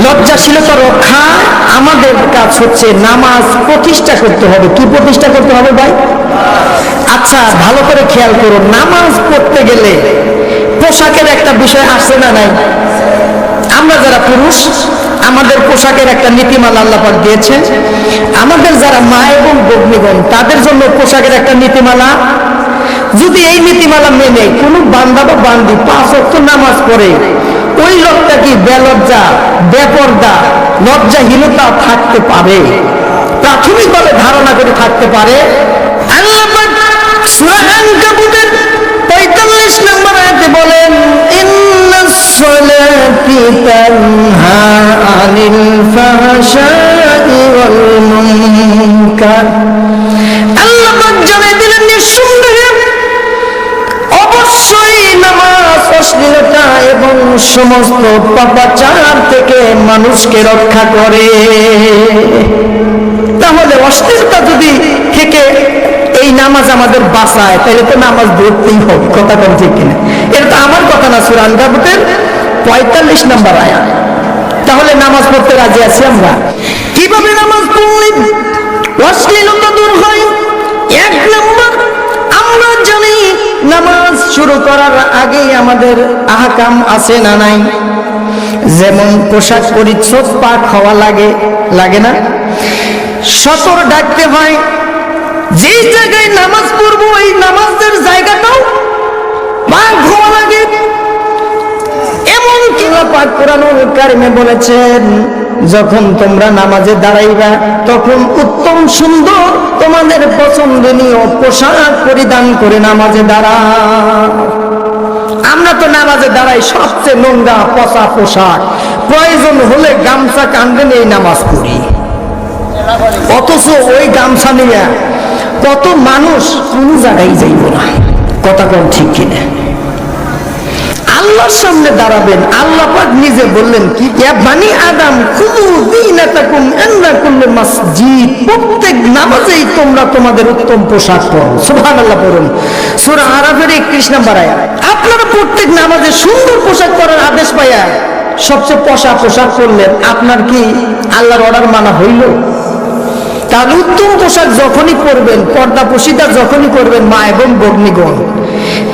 লজ্জাশীলতা রক্ষা আমাদের কাজ হচ্ছে নামাজ প্রতিষ্ঠা করতে হবে। কি প্রতিষ্ঠা করতে হবে ভাই? আচ্ছা ভালো করে খেয়াল করুন, নামাজ পড়তে গেলে পোশাকের একটা বিষয় আসছে না নাই? আমরা যারা পুরুষ আমাদের পোশাকের একটা নীতিমালা আল্লাহ পাক দিয়েছেন। আমাদের যারা মা এবং ভগ্নীগণ তাদের জন্য পোশাকের একটা নীতিমালা। যদি এই নীতিমালা মেনে কোনো বান্দা বা বান্দি 5 ওয়াক্ত নামাজ পড়ে, ওই লোকটা কি বেলজ্জা, বেপরদা, লজ্জাহীনতা থাকতে পারে? প্রাথমিকভাবে ধারণা করে থাকতে পারে। আল্লাহ পাক সূরা আনকাবুতের 45 নম্বর আয়াতে বলেন, ইন্নাস সালাতি তানহা আনিল ফাহশাই ওয়াল মুনকার। আল্লাহ পাক জানিয়ে দিলেন নিঃসন্দেহে অবশ্যই নামাজ অশ্লীলতা এবং সমস্ত পাপাচার থেকে মানুষকে রক্ষা করে। তাহলে অশ্লীলতা যদি থেকে এই নামাজ আমাদের বাঁচায়, তাহলে তো নামাজ ধরতেই হবে। কথা কোন ঠিক কিনা? এটা তো আমার কথা না, সূরা আনকাবুতের 45 নম্বর আয়াত। তাহলে নামাজ পড়তে রাজি আছি আমরা? কিভাবে নামাজ পড়লে অশ্লীলতা দূর হয়? 1 নম্বর, আমরা জানি নামাজ শুরু করার আগেই আমাদের আহকাম আছে না নাই? যেমন পোশাক পরিচ্ছদ পাক হওয়া লাগে, লাগে না? সতর ডাকতে হয়। যে জায়গায় নামাজ পড়বো ওই নামাজের জায়গাটাও পাক হওয়া লাগে। এমন কি পাক কোরআনুল কারিমে বলেছেন, যখন তোমরা নামাজে দাঁড়াইবা তখন উত্তম সুন্দর তোমাদের পছন্দনীয় পোশাক পরিধান করে নামাজে দাঁড়াও। আমরা তো নামাজে দাঁড়াই সবচেয়ে নোংরা পচা পোশাক, প্রয়োজন হলে গামছা কাঁধে নিয়ে নামাজ পড়ি। অথচ ওই গামছা নিয়ে কত মানুষ কোন জায়গায় যাইব না। কথা কোন ঠিক কিনা? আল্লাহর সামনে দাঁড়াবেন, আল্লাহ পাক নিজে বললেন কি, ইয়া বানি আদম খুযু যিনাতাকুম ইনদা কুল্লি মসজিদ। প্রত্যেক নামাজেই তোমরা তোমাদের উত্তম পোশাক পরো। সুবহানাল্লাহ পড়ুন, সূরা আরাফের 31 নম্বর আয়াত। আপনারা প্রত্যেক নামাজে সুন্দর পোশাক পরার আদেশ পাইয়া সবচেয়ে পশা পোশাক পরলেন, আপনার কি আল্লাহর অর্ডার মানা হইল? তাহলে উত্তম পোশাক যখনই পরবেন, পর্দা পশিদা যখনই করবেন মা এবং ভগ্নীগণ,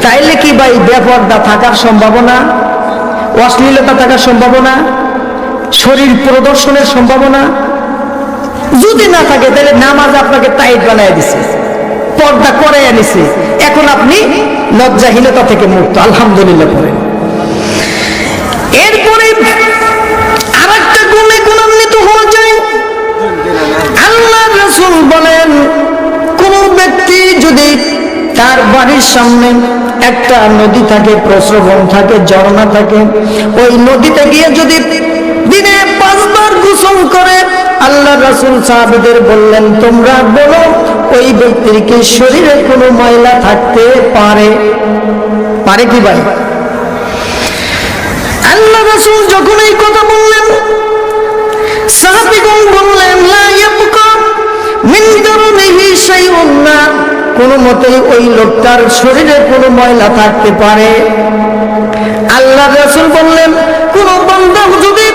তাইলে কি ভাই বেপর্দা থাকার সম্ভাবনা, অশ্লীলতা থাকার সম্ভাবনা, শরীর প্রদর্শনের সম্ভাবনা যদি না থাকে, তাহলে নামাজ আপনাকে টাইট বানায় দিছে, পর্দা করে আনিছে। এখন আপনি লজ্জাহীনতা থেকে মুক্ত, আলহামদুলিল্লাহ করেন। এরপরে আরেকটা গুণে গুণান্বিত হওয়া যায়। আল্লাহ রাসূল বলেন, কোন ব্যক্তি যদি তার বাড়ির সামনে একটা নদী থাকে, প্রস্রবণ থাকে, ঝর্ণা থাকে, ওই নদীতে গিয়ে যদি দিনে 5 বার গোসল করে, আল্লাহ রাসূল সাহাবীদের বললেন, তোমরা বলো ওই ব্যক্তির কি শরীরে কোনো ময়লা থাকতে পারে? পারে কি ভাই? আল্লাহ রাসূল যখন এই কথা বললেন, সাহাবীগণ বললেন, লা ইয়াবকা মিন দারনিহি শাইউন, না কোনো মতেই ওই লোকটার শরীরে কোনো ময়লা থাকতে পারে। আল্লাহ রাসূল বললেন, কোন বান্দা যদি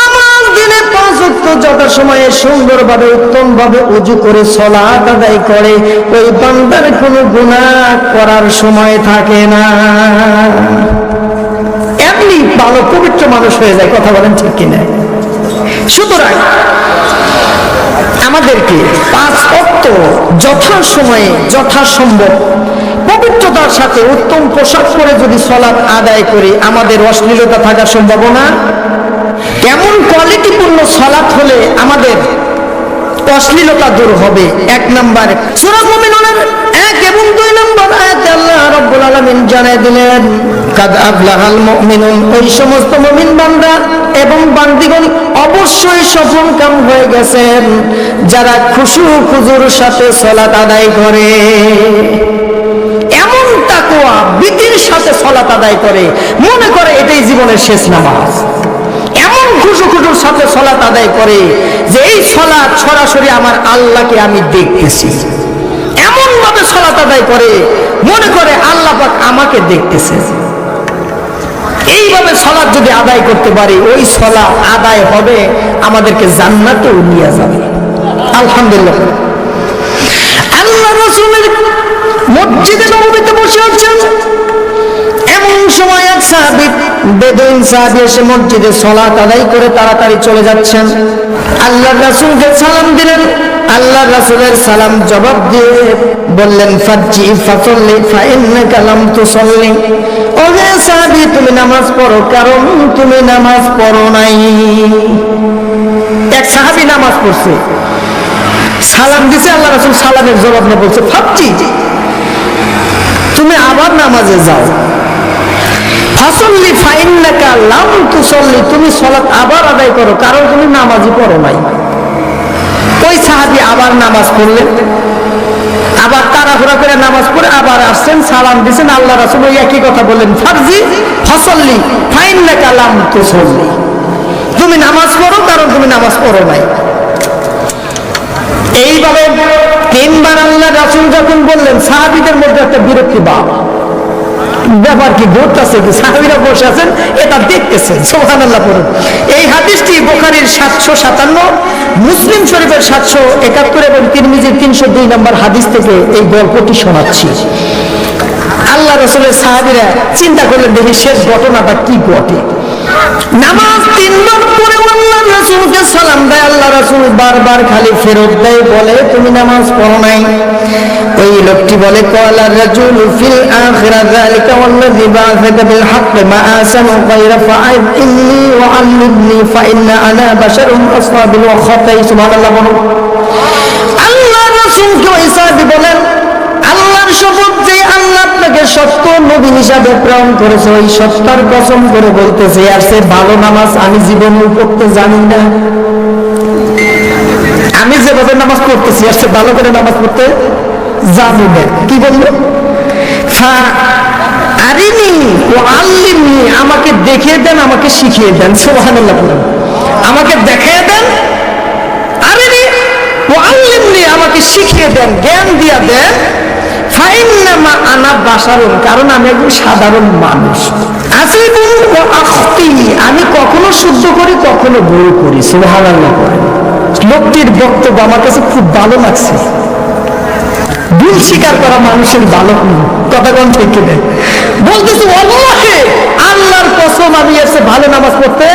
নামাজ দিনে 5 ওয়াক্ত যথাসময়ে সুন্দরভাবে উত্তমভাবে ওযু করে সালাত আদায় করে, ওই বান্দার কোনো গুনাহ করার সময় থাকে না, এমনি ভালো পবিত্র মানুষ হয়ে যায়। কথা বলেন ঠিক কিনা? সুতরাং আমাদেরকে 5 ওয়াক্ত যথাসময়ে যথাসম্ভব পবিত্রতার সাথে উত্তম পোশাক পরে যদি সালাত আদায় করি, আমাদের অশ্লীলতা থাকার সম্ভাবনা। কেমন কোয়ালিটিপূর্ণ সালাত হলে আমাদের অশ্লীলতা দূর হবে? 1 নম্বর, সূরা মুমিনুনের 1 এবং 2 নম্বর আয়াতে আল্লাহ রাব্বুল আলামিন জানিয়ে দিলেন, কাদ আফলাহাল মুমিনুন, ওই সমস্ত মুমিন বান্দা এবং বান্দিগণ অবশ্যই সফল কাম হয়ে গেছেন যারা খুশু খুজুর সাথে সালাত আদায় করে। এমন তাকওয়া ভীতির সাথে সালাত আদায় করে, মনে করে এটাই জীবনের শেষ নামাজ। এমন খুশু খুজুর সাথে সালাত আদায় করে যে এই সালাত সরাসরি আমার আল্লাহকে আমি দেখতেছি। এমন ভাবে সালাত আদায় করে মনে করে আল্লাহ পাক আমাকে দেখতেছে। এইভাবে সালাত যদি আদায় করতে পারি, ওই সালাত আদায় হবে, আমাদেরকে জান্নাতেও নিয়ে যাবে। আলহামদুলিল্লাহ। আল্লাহ রাসূলের মসজিদে নববীতে বসে আছেন, এমন সময় এক সাহাবী, বেদুইন সাহাবী এসে মসজিদে সালাত আদায় করে তাড়াতাড়ি চলে যাচ্ছেন। আল্লাহ রাসূলকে সালাম দিলেন। আল্লাহ রাসূলের সালাম জবাব দিয়ে বললেন, ফাজ্জি ফাসাল্লি ফাইন্নাকা লাম তুসাল্লি। ও হে সাহাবী, তুমি নামাজ পড়ো, কারণ তুমি নামাজ পড়ো নাই। এক সাহাবী নামাজ পড়ছে, সালাম দিছে, আল্লাহ রাসূল সালামের জবাব না বলছে, ফাজ্জি, তুমি আবার নামাজে যাও। ফাসাল্লি ফাইন্নাকা লাম তুসাল্লি, তুমি সালাত আবার আদায় করো, কারণ তুমি নামাজই পড়ো নাই। ওই সাহাবী আবার নামাজ পড়লেন, আবার তাড়াহুড়া করে নামাজ পড়ে আবার আসছেন, সালাম দিয়েছেন। আল্লাহ রাসূল ওই একই কথা বললেন, ফারজি ফাসাল্লি ফাইন্নাকা লাম তুসাল্লি, তুমি নামাজ পড়ো, কারণ তুমি নামাজ পড়ো নাই। এইভাবে তিনবার আল্লাহ রাসূল যখন বললেন, সাহাবীদের মধ্যে একটা বিরক্তি ভাব, ব্যাপার কি ঘটতেছে, কি সাহাবীরা বসে আছেন, এটা দেখতেছেন। সুবহানাল্লাহ পড়ুন। এই হাদিসটি বুখারীর 757, মুসলিম শরীফের 771 এবং তিরমিজির 302 নম্বর হাদিস থেকে এই গল্পটি শোনাচ্ছি। আল্লাহ রাসূলের সাহাবীরা চিন্তা করলেন, দেখি শেষ ঘটনাটা কি ঘটে। নামাজ তিনবার পড়ে আল্লাহ রাসূলকে সালাম দেয়, আল্লাহ রাসূল বারবার খালি ফেরত দেয়, বলে তুমি নামাজ পড়ো নাই। ওই লোকটি বলে, ক্বালা রাজুলু ফিল আখিরা যালিকা ওয়াল্লাযী বা'আসাকা বিল হাক্কি মা আসানু গায়রা ফাআইদনি ওয়া আল্লিমনি ফাইন্না আনা বাশারুন আসহাবিল খাতাই। সুবহানাল্লাহ বলুন। আল্লাহ রাসূলকে ওই সাহাবী বলেন, আল্লাহর শপথ, যে আল্লাহ আপনাকে সত্য নবী হিসাবে প্রেরণ করেছে, ওই সত্তার কসম করে বলতেছে, আর সে ভালো নামাজ আমি জীবনে পড়তে জানি না। আমি যেভাবে নামাজ পড়তেছি, আর সে ভালো করে নামাজ পড়তে জানি না। কি বললো? আরিনি ও আল্লিমনি, আমাকে দেখিয়ে দেন, আমাকে শিখিয়ে দেন। সুবহানাল্লাহ বলুন। আমাকে দেখিয়ে দেন, আরিনি ও আল্লিমনি, আমাকে শিখিয়ে দেন, জ্ঞান দিয়া দেন। ফাইন্নামা আনা বাশারুন, কারণ আমি একজন সাধারণ মানুষ। আসিবু ও আখতি, আমি কখনো শুদ্ধ করি, কখনো ভুল করি। সুবহানাল্লাহ। লোকটির বক্তব্য আমার কাছে খুব ভালো লাগছে। ভুল স্বীকার করা মানুষের ভালো কথা, কোন ঠিক কিনা বলতেছে, ওয়াল্লাহি আল্লাহর কসম, আমি এসে ভালো নামাজ পড়তে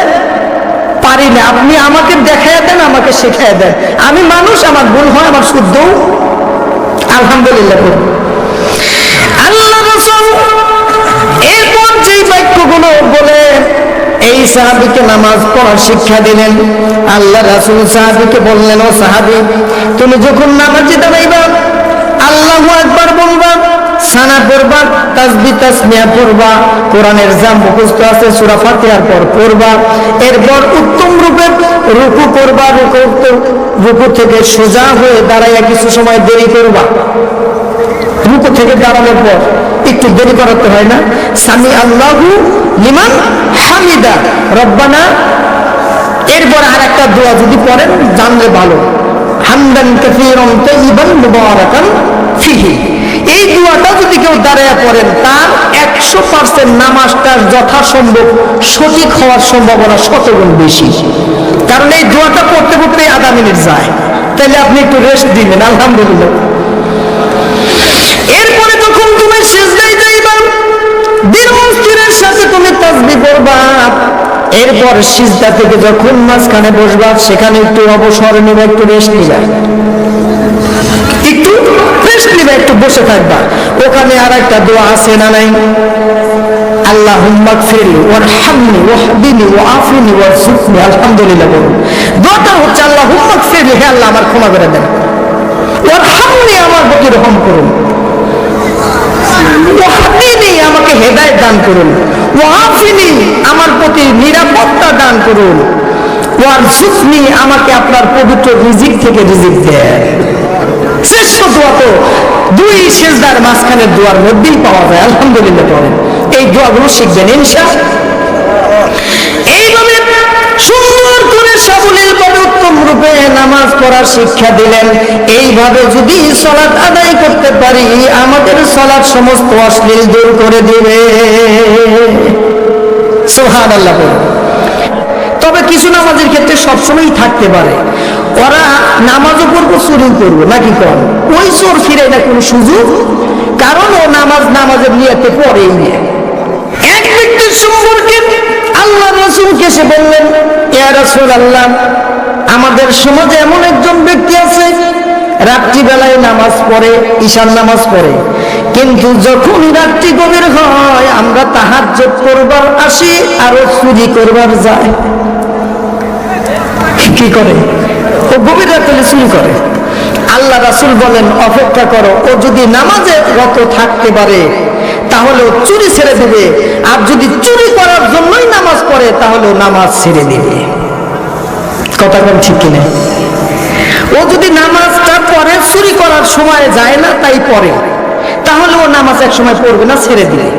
পারি না। আপনি আমাকে দেখায় দেন, আমাকে শেখায় দেন। আমি মানুষ, আমার ভুল হয়, আমার শুদ্ধ। আলহামদুলিল্লাহ। আল্লাহ রাসূল এরপর যে বাক্যগুলো বলে এই সাহাবীকে নামাজ পড়ার শিক্ষা দিলেন, আল্লাহ রাসূল সাহাবীকে বললেন, ও সাহাবী, তুমি যখন নামাজে দাঁড়াইবা, আল্লাহু আকবার বলবা, সানা পড়বা, তাসবিহ তাসমিয়া পড়বা, কোরআনের যা মুখস্থ আছে সূরা ফাতিহার পর পড়বা। এরপর উত্তম রূপে রুকু করবা, রুকু থেকে সোজা হয়ে দাঁড়াইয়া কিছু সময় দেরি করবা। রুকু থেকে দাঁড়ানোর পর একটু দেরি করাতে হয় না? সামি আল্লাহু লিমান হামিদা রব্বানা। এরপর আর একটা দোয়া যদি পড়েন জানলে ভালো, হামদান কাসীরান তাইয়িবান মুবারাকান ফিহি। এই দোয়াটা যদি কেউ দাঁড়ায় পড়েন, তার 100% নামাজটা যথাসম্ভব সঠিক হওয়ার সম্ভাবনা শতগুণ বেশি। কারণ এই দোয়াটা পড়তে পড়তে আধা মিনিট যায়, তাহলে আপনি একটু রেস্ট দিবেন। আলহামদুলিল্লাহ। এরপরে যখন তুমি সিজদায় যাইবা, দৃঢ়স্থিরের সাথে তুমি তাসবিহ পড়বা। এরপর সিজদা থেকে যখন মাঝখানে বসবা, সেখানে একটু অবসর নিবা, একটু রেস্ট নিবা, একটু রেস্ট নিবা, একটু বসে থাকবা। ওখানে আর একটা দোয়া আছে না নাই? আল্লাহুম্মা গফিরলি ওয়ারহামনি ওয়াহদিনি ওয়াআফিনি ওয়ারযুকনি। আলহামদুলিল্লাহ বলুন। দোয়াটা হচ্ছে আল্লাহুম্মা গফিরলি, হে আল্লাহ আমার ক্ষমা করে দেন, ওয়ারহামনি, আমার প্রতি রহম করুন, ওয়াহদিনি, আমাকে হেদায়েত দান করুন, ওয়াআফিনি, আমার প্রতি নিরাপত্তা দান করুন, ওয়ারযুকনি, আমাকে আপনার পবিত্র রিজিক থেকে রিজিক দেন। শ্রেষ্ঠ দোয়া তো দুই সিজদার মাঝখানের দোয়ার মধ্যেই পাওয়া যায়। আলহামদুলিল্লাহ পড়েন। এই দোয়াগুলো শিখবেন ইনশাআল্লাহ। এইভাবে সুন্দর করে সাবলীলভাবে উত্তম রূপে নামাজ পড়ার শিক্ষা দিলেন। এইভাবে যদি সালাত আদায় করতে পারি, আমাদের সালাত সমস্ত অশ্লীল দূর করে দিবে। সুবহানাল্লাহ বলে। তবে কিছু নামাজের ক্ষেত্রে সবসময়ই থাকতে পারে, ওরা নামাজও পড়বো চুরি করবো নাকি কর, ওই চোর ফিরে না কোনো সুযোগ, কারণ ও নামাজের নিয়তে পড়েই নিয়ে। এক ব্যক্তির সম্পর্কে আল্লাহ রাসূলকে এসে বললেন, ইয়া রাসূলুল্লাহ, আমাদের সমাজে এমন একজন ব্যক্তি আছে রাত্রিবেলায় নামাজ পড়ে, ঈশার নামাজ পড়ে, কিন্তু যখন রাত্রি গভীর হয় আমরা তাহাজ্জুদ করবার আসি আর ও চুরি করবার যায়। কি করে? ও গভীর রাতে চুরি করে। আল্লাহ রাসূল বলেন, অপেক্ষা করো, ও যদি নামাজে রত থাকতে পারে তাহলে ও চুরি ছেড়ে দেবে, আর যদি চুরি করার জন্যই নামাজ পড়ে তাহলে ও নামাজ ছেড়ে দেবে। কথা বল ঠিক কিনা? ও যদি নামাজটা পড়ে চুরি করার সময় যায় না তাই পড়ে, তাহলে ও নামাজ এক সময় পড়বে না, ছেড়ে দিবে।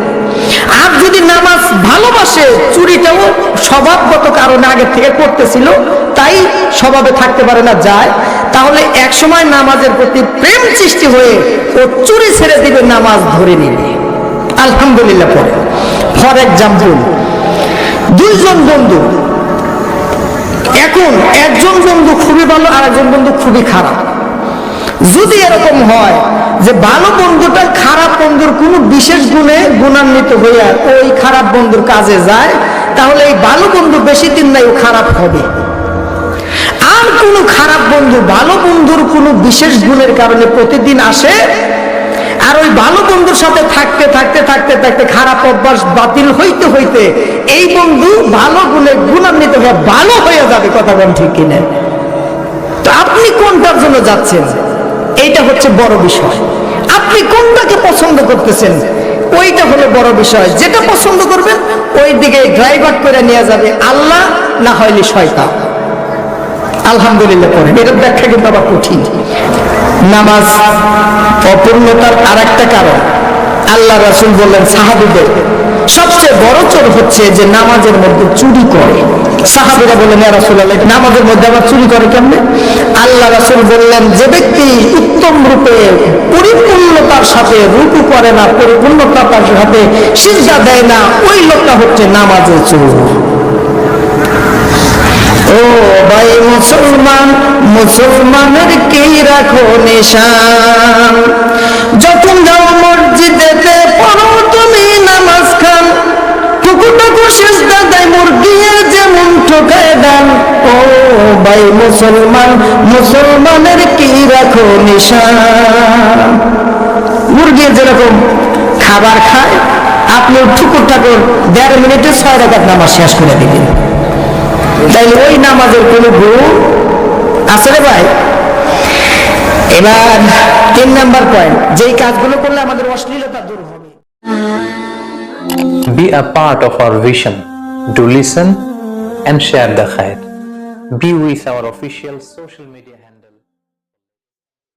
আর যদি নামাজ ভালোবাসে, চুরিটাও স্বভাবগত কারণে আগে থেকে করতেছিল তাই স্বভাবে থাকতে পারে না, যায়, তাহলে এক সময় নামাজের প্রতি প্রেম সৃষ্টি হয়ে ও চুরি ছেড়ে দিবে, নামাজ ধরে নিবে। আলহামদুলিল্লাহ। পড়ে। ফর এক্সাম্পল, দুইজন বন্ধু, এখন একজন বন্ধু খুবই ভালো আর একজন বন্ধু খুবই খারাপ। যদি এরকম হয় যে ভালো বন্ধুটা খারাপ বন্ধুর কোনো বিশেষ গুণে গুণান্বিত হইয়া ওই খারাপ বন্ধুর কাজে যায়, তাহলে এই ভালো বন্ধু বেশি দিন নাই ও খারাপ হবে। আর কোন খারাপ বন্ধু ভালো বন্ধুর কোনো বিশেষ গুণের কারণে প্রতিদিন আসে, আর ওই ভালো বন্ধুর সাথে থাকতে থাকতে থাকতে থাকতে খারাপ অভ্যাস বাতিল হইতে হইতে এই বন্ধু ভালো গুণে গুণান্বিত হয়ে ভালো হয়ে যাবে। কথা বলেন ঠিক কিনা? তো আপনি কোনটার জন্য যাচ্ছেন, এইটা হচ্ছে বড় বিষয়। আপনি কোনটাকে পছন্দ করতেছেন ওইটা হলো বড় বিষয়। যেটা পছন্দ করবেন ওই দিকে ড্রাইভার করে নিয়ে যাবে আল্লাহ, না হইলে শয়তান। আলহামদুলিল্লাহ। পড়েন। এটার ব্যাখ্যা কিন্তু আবার কঠিন। নামাজ অপূর্ণতার আর একটা কারণ, আল্লাহ রাসূল বললেন সাহাবীদের সবচেয়ে বড় চোর হচ্ছে যে নামাজের মধ্যে চুরি করে। সাহাবীরা বললেন, ইয়া রাসূলুল্লাহ, নামাজের মধ্যে আবার চুরি করে কেমনে? আল্লাহ রাসূল বললেন, যে ব্যক্তি উত্তম রূপে পরিপূর্ণতার সাথে রুকু করে না, পরিপূর্ণতার সাথে সিজদা দেয় না, ওই লোকটা হচ্ছে নামাজের চোর। ও ভাই মুসলমান, মুসলমানের কি রাখো নিশান, যখন যাও মসজিদেতে পড়ো তুমি নামাজ খান, টুকু সিজদা দেয় মুরগিয়ে যেমন ঠোকায় দান। ও ভাই মুসলমান, মুসলমানের কি রাখো নিশান। মুরগি যেরকম খাবার খায়, আপনি ঠুকুর ঠাকুর 1.5 মিনিটে 6 রাকাত নামাজ শেষ করে দিবেন, তাইলে ওই নামাজের কোন গুণ আছে রে ভাই? এবার 3 নাম্বার পয়েন্ট, যেই কাজগুলো করলে আমাদের অশ্লীলতা দূর হবে। Be a part of our vision. Do listen and share the khair. Be with our official social media handle.